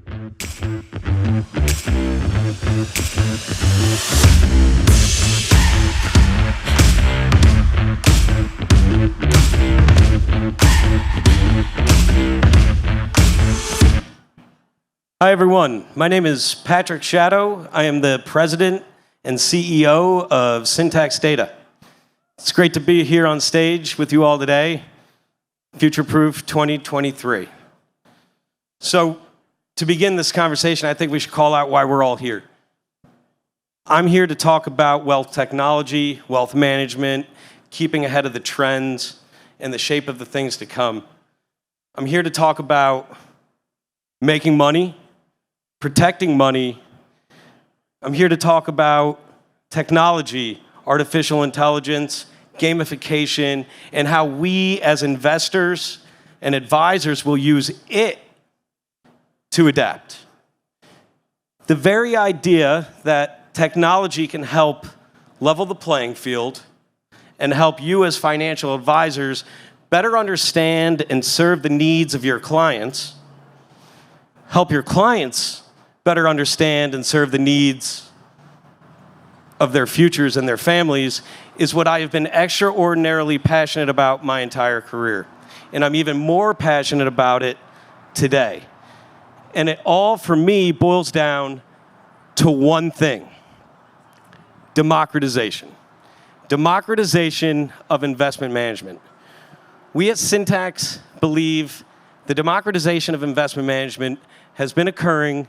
Hi, everyone. My name is Patrick Shaddow. I am the president and CEO of Syntax Data. It's great to be here on stage with you all today. Future-Proof 2023. So, to begin this conversation, I think we should call out why we're all here. I'm here to talk about wealth technology, wealth management, keeping ahead of the trends, and the shape of the things to come. I'm here to talk about making money, protecting money. I'm here to talk about technology, artificial intelligence, gamification, and how we as investors and advisors will use it to adapt. The very idea that technology can help level the playing field and help you as financial advisors better understand and serve the needs of your clients, help your clients better understand and serve the needs of their futures and their families, is what I have been extraordinarily passionate about my entire career. And I'm even more passionate about it today. And it all, for me, boils down to one thing: democratization. Democratization of investment management. We at Syntax believe the democratization of investment management has been occurring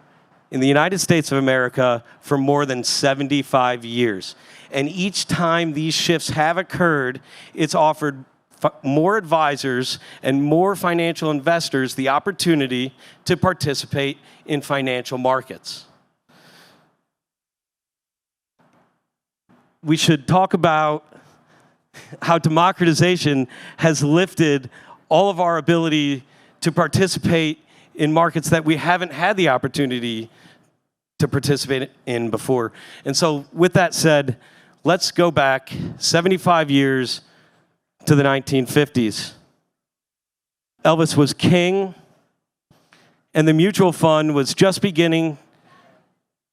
in the United States of America for more than 75 years. And each time these shifts have occurred, it's offered more advisors and more financial investors the opportunity to participate in financial markets. We should talk about how democratization has lifted all of our ability to participate in markets that we haven't had the opportunity to participate in before. And so with that said, let's go back 75 years to the 1950s. Elvis was king, and the mutual fund was just beginning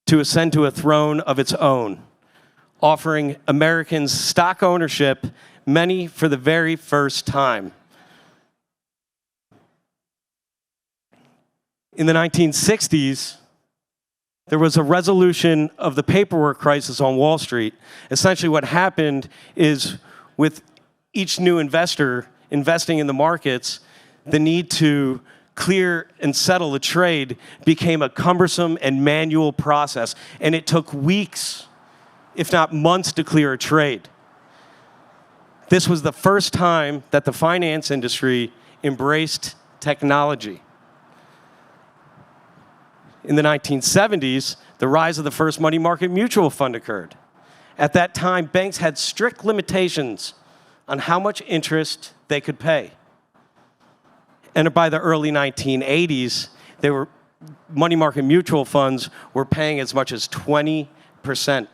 to ascend to a throne of its own, offering Americans stock ownership, many for the very first time. In the 1960s, there was a resolution of the paperwork crisis on Wall Street. Essentially what happened is, with each new investor investing in the markets, the need to clear and settle a trade became a cumbersome and manual process, and it took weeks, if not months, to clear a trade. This was the first time that the finance industry embraced technology. In the 1970s, the rise of the first money market mutual fund occurred. At that time, banks had strict limitations on how much interest they could pay. And by the early 1980s, money market mutual funds were paying as much as 20%.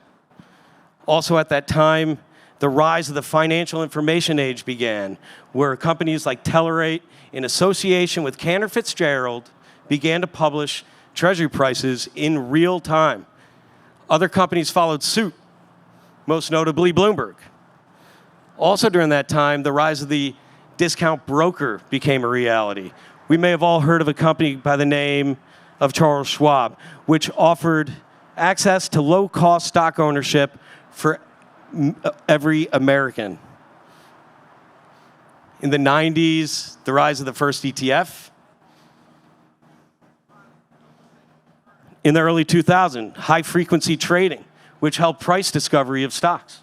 Also at that time, the rise of the financial information age began, where companies like Telerate, in association with Cantor Fitzgerald, began to publish treasury prices in real time. Other companies followed suit, most notably Bloomberg. Also during that time, the rise of the discount broker became a reality. We may have all heard of a company by the name of Charles Schwab, which offered access to low-cost stock ownership for every American. In the 90s, the rise of the first ETF. In the early 2000s, high-frequency trading, which helped price discovery of stocks.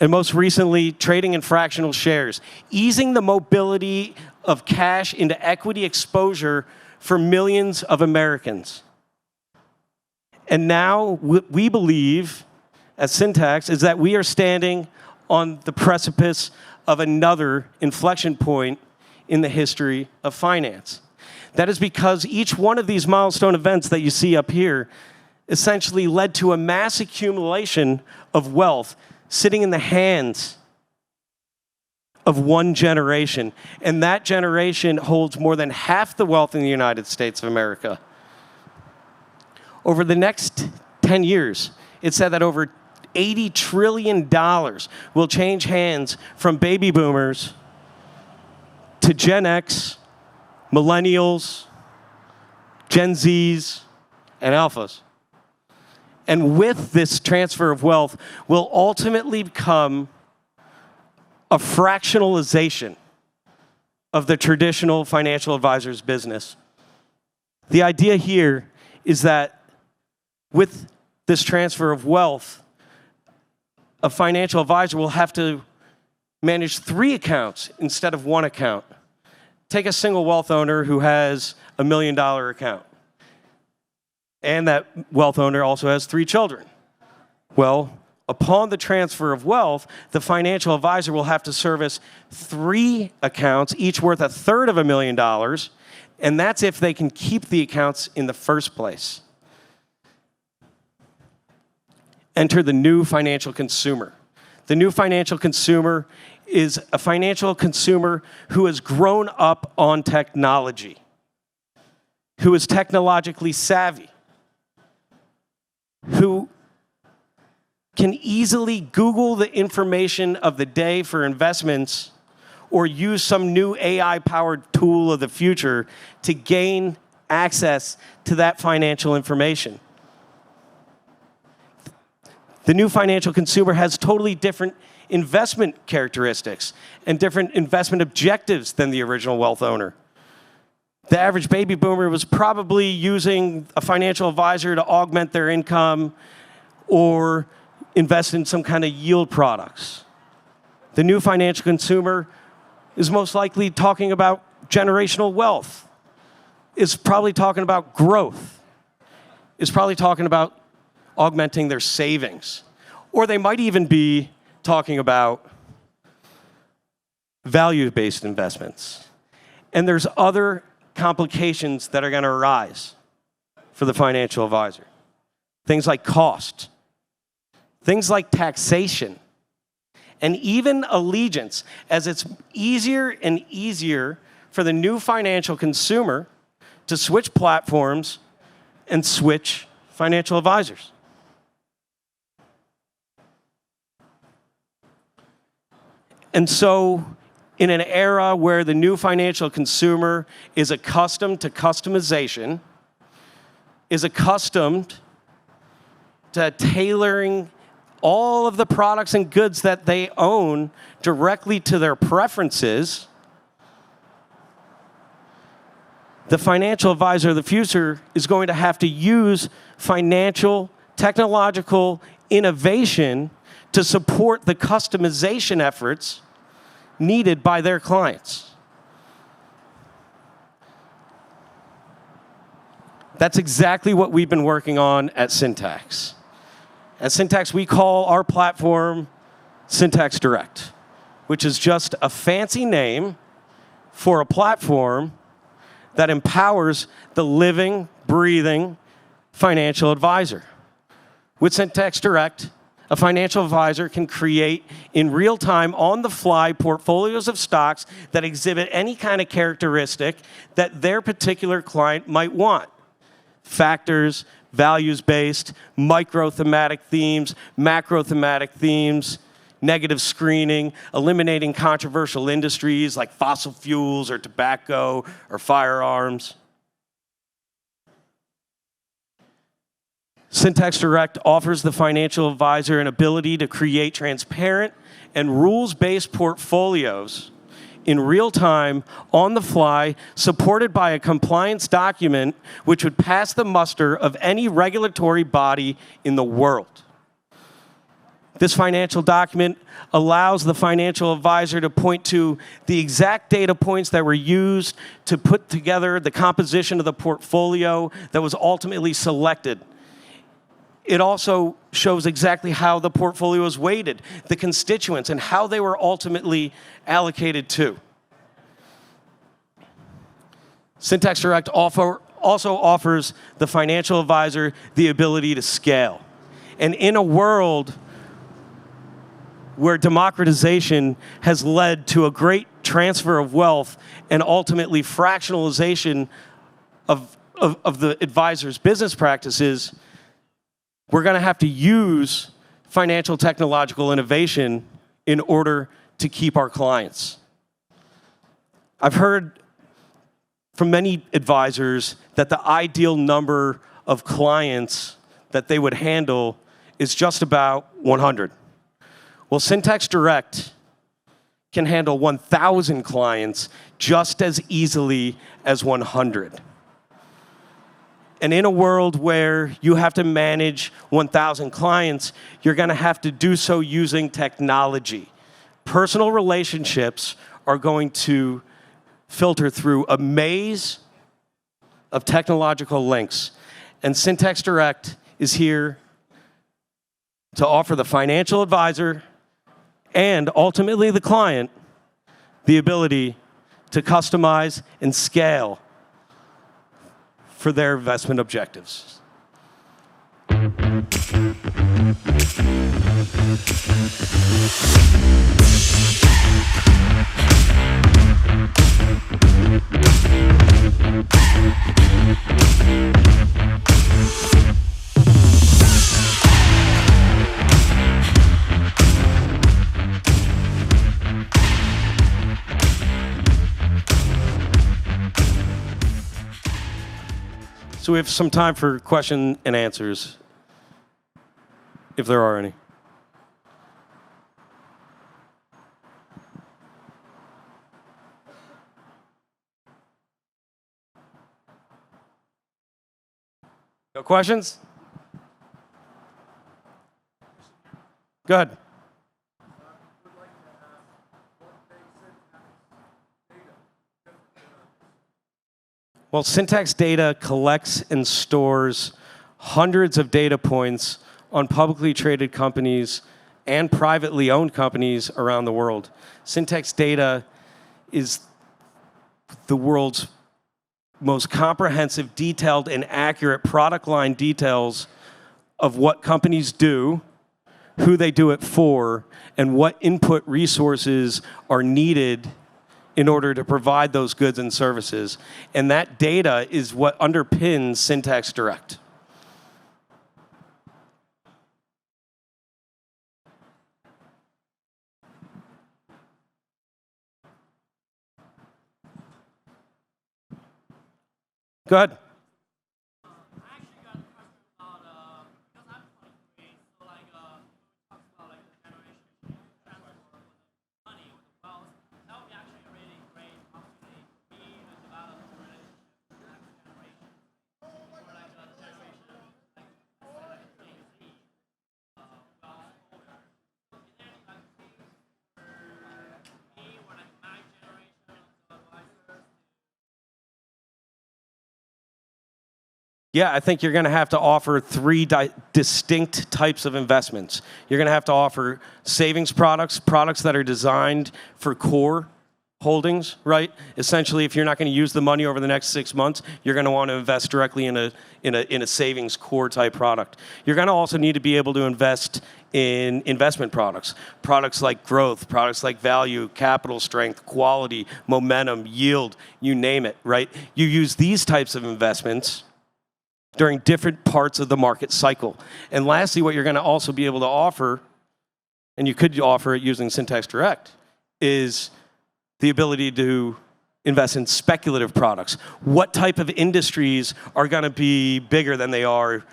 And most recently, trading in fractional shares, easing the mobility of cash into equity exposure for millions of Americans. And now, what we believe at Syntax is that we are standing on the precipice of another inflection point in the history of finance. That is because each one of these milestone events that you see up here essentially led to a mass accumulation of wealth sitting in the hands of one generation. And that generation holds more than half the wealth in the United States of America. Over the next 10 years, it's said that over $80 trillion will change hands from baby boomers to Gen X, millennials, Gen Zs, and alphas. And with this transfer of wealth will ultimately come a fractionalization of the traditional financial advisor's business. The idea here is that with this transfer of wealth, a financial advisor will have to manage 3 accounts instead of 1 account. Take a single wealth owner who has $1 million account. And that wealth owner also has 3 children. Well, upon the transfer of wealth, the financial advisor will have to service 3 accounts, each worth $1/3 and that's if they can keep the accounts in the first place. Enter the new financial consumer. The new financial consumer is a financial consumer who has grown up on technology, who is technologically savvy, who can easily Google the information of the day for investments or use some new AI-powered tool of the future to gain access to that financial information. The new financial consumer has totally different investment characteristics and different investment objectives than the original wealth owner. The average baby boomer was probably using a financial advisor to augment their income or invest in some kind of yield products. The new financial consumer is most likely talking about generational wealth, is probably talking about growth, is probably talking about augmenting their savings. Or they might even be talking about value-based investments. And there's other complications that are going to arise for the financial advisor. Things like cost, things like taxation, and even allegiance, as it's easier and easier for the new financial consumer to switch platforms and switch financial advisors. And so, in an era where the new financial consumer is accustomed to customization, is accustomed to tailoring all of the products and goods that they own directly to their preferences, the financial advisor of the future is going to have to use financial, technological innovation to support the customization efforts needed by their clients. That's exactly what we've been working on at Syntax. At Syntax, we call our platform Syntax Direct, which is just a fancy name for a platform that empowers the living, breathing financial advisor. With Syntax Direct, a financial advisor can create in real time, on the fly, portfolios of stocks that exhibit any kind of characteristic that their particular client might want. Factors, values-based, micro-thematic themes, macro-thematic themes, negative screening, eliminating controversial industries like fossil fuels or tobacco or firearms. Syntax Direct offers the financial advisor an ability to create transparent and rules-based portfolios in real time, on the fly, supported by a compliance document which would pass the muster of any regulatory body in the world. This financial document allows the financial advisor to point to the exact data points that were used to put together the composition of the portfolio that was ultimately selected. It also shows exactly how the portfolio was weighted, the constituents, and how they were ultimately allocated to. Syntax Direct also offers the financial advisor the ability to scale. And in a world where democratization has led to a great transfer of wealth and ultimately fractionalization of the advisor's business practices, we're going to have to use financial technological innovation in order to keep our clients. I've heard from many advisors that the ideal number of clients that they would handle is just about 100. Well, Syntax Direct can handle 1,000 clients just as easily as 100. And in a world where you have to manage 1,000 clients, you're going to have to do so using technology. Personal relationships are going to filter through a maze of technological links. And Syntax Direct is here to offer the financial advisor and ultimately the client the ability to customize and scale for their investment objectives. So we have some time for question and answers, if there are any. No questions? Go ahead. Well, Syntax data collects and stores hundreds of data points on publicly traded companies and privately owned companies around the world. Syntax data is the world's most comprehensive, detailed, and accurate product line details of what companies do, who they do it for, and what input resources are needed in order to provide those goods and services. And that data is what underpins Syntax Direct. Go ahead. Yeah, I think you're going to have to offer three distinct types of investments. You're going to have to offer savings products, products that are designed for core holdings, right? Essentially, if you're not going to use the money over the next 6 months, you're going to want to invest directly in a savings core type product. You're going to also need to be able to invest in investment products, products like growth, products like value, capital strength, quality, momentum, yield, you name it, right? You use these types of investments during different parts of the market cycle. And lastly, what you're going to also be able to offer, and you could offer it using Syntax Direct, is the ability to invest in speculative products. What type of industries are going to be bigger than they are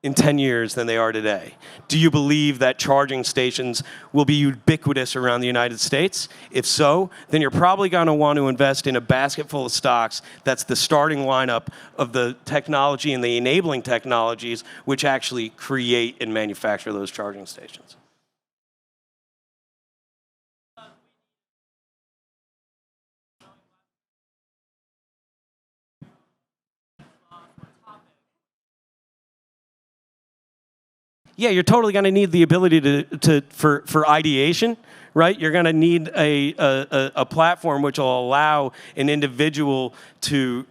in 10 years than they are today? Do you believe that charging stations will be ubiquitous around the United States? If so, then you're probably going to want to invest in a basket full of stocks that's the starting lineup of the technology and the enabling technologies which actually create and manufacture those charging stations. Yeah, you're totally going to need the ability for ideation, right? You're going to need a platform which will allow an individual to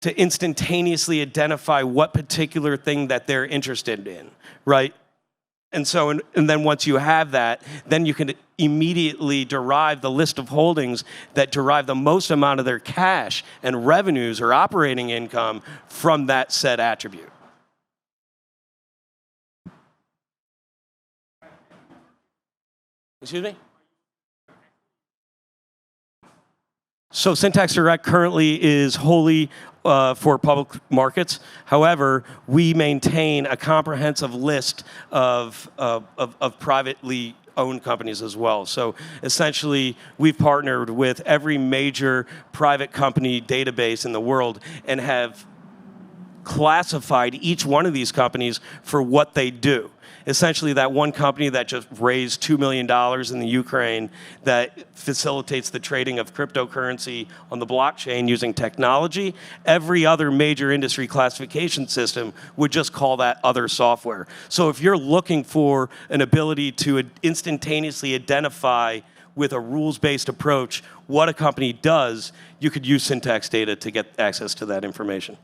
instantaneously identify what particular thing that they're interested in, right? And so, and then once you have that, then you can immediately derive the list of holdings that derive the most amount of their cash and revenues or operating income from that said attribute. Excuse me? So Syntax Direct currently is wholly for public markets. However, we maintain a comprehensive list of privately owned companies as well. So essentially, we've partnered with every major private company database in the world and have classified each one of these companies for what they do. Essentially, that one company that just raised $2 million in the Ukraine that facilitates the trading of cryptocurrency on the blockchain using technology, every other major industry classification system would just call that other software. So if you're looking for an ability to instantaneously identify with a rules-based approach what a company does, you could use Syntax data to get access to that information.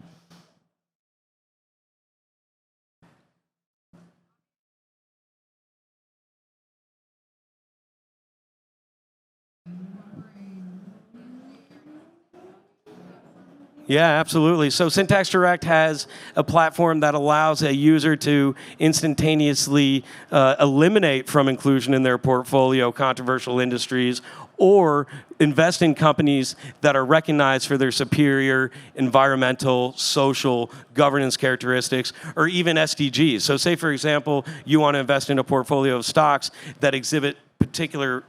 Yeah, absolutely. So Syntax Direct has a platform that allows a user to instantaneously eliminate from inclusion in their portfolio controversial industries or invest in companies that are recognized for their superior environmental, social, governance characteristics, or even SDGs. So say, for example, you want to invest in a portfolio of stocks that exhibit particular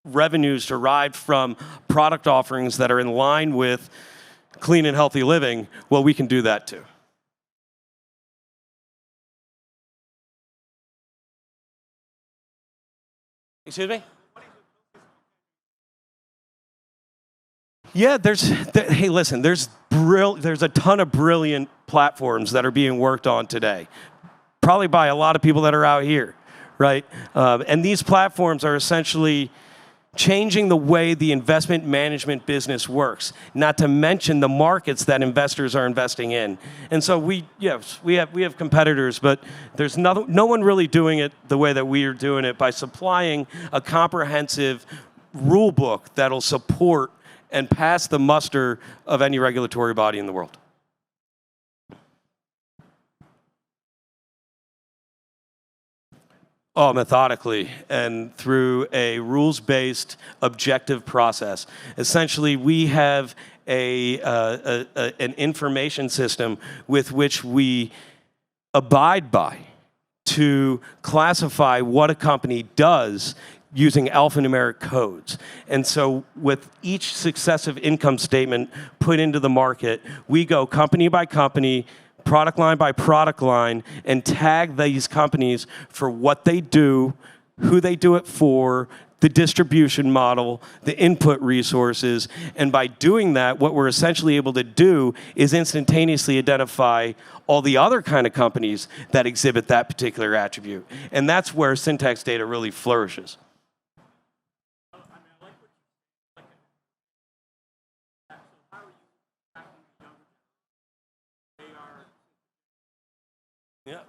revenues derived from product offerings that are in line with clean and healthy living, well, we can do that too. Excuse me? Yeah, hey, listen, there's a ton of brilliant platforms that are being worked on today, probably by a lot of people that are out here, right? And these platforms are essentially changing the way the investment management business works, not to mention the markets that investors are investing in. And so we have competitors, but there's no one really doing it the way that we are doing it by supplying a comprehensive rule book that'll support and pass the muster of any regulatory body in the world. Oh, methodically and through a rules-based objective process. Essentially, we have an information system with which we abide by to classify what a company does using alphanumeric codes. And so with each successive income statement put into the market, we go company by company, product line by product line, and tag these companies for what they do, who they do it for, the distribution model, the input resources. And by doing that, what we're essentially able to do is instantaneously identify all the other kind of companies that exhibit that particular attribute. And that's where Syntax data really flourishes. Yeah.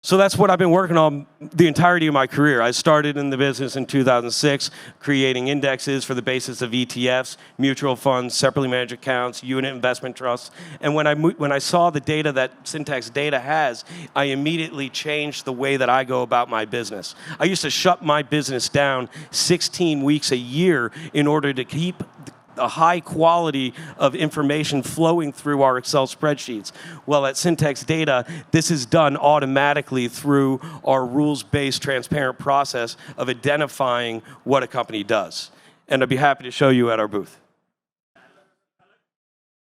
So that's what I've been working on the entirety of my career. I started in the business in 2006, creating indexes for the basis of ETFs, mutual funds, separately managed accounts, unit investment trusts. And when I saw the data that Syntax data has, I immediately changed the way that I go about my business. I used to shut my business down 16 weeks a year in order to keep a high quality of information flowing through our Excel spreadsheets. Well, at Syntax Data, this is done automatically through our rules-based transparent process of identifying what a company does. And I'd be happy to show you at our booth.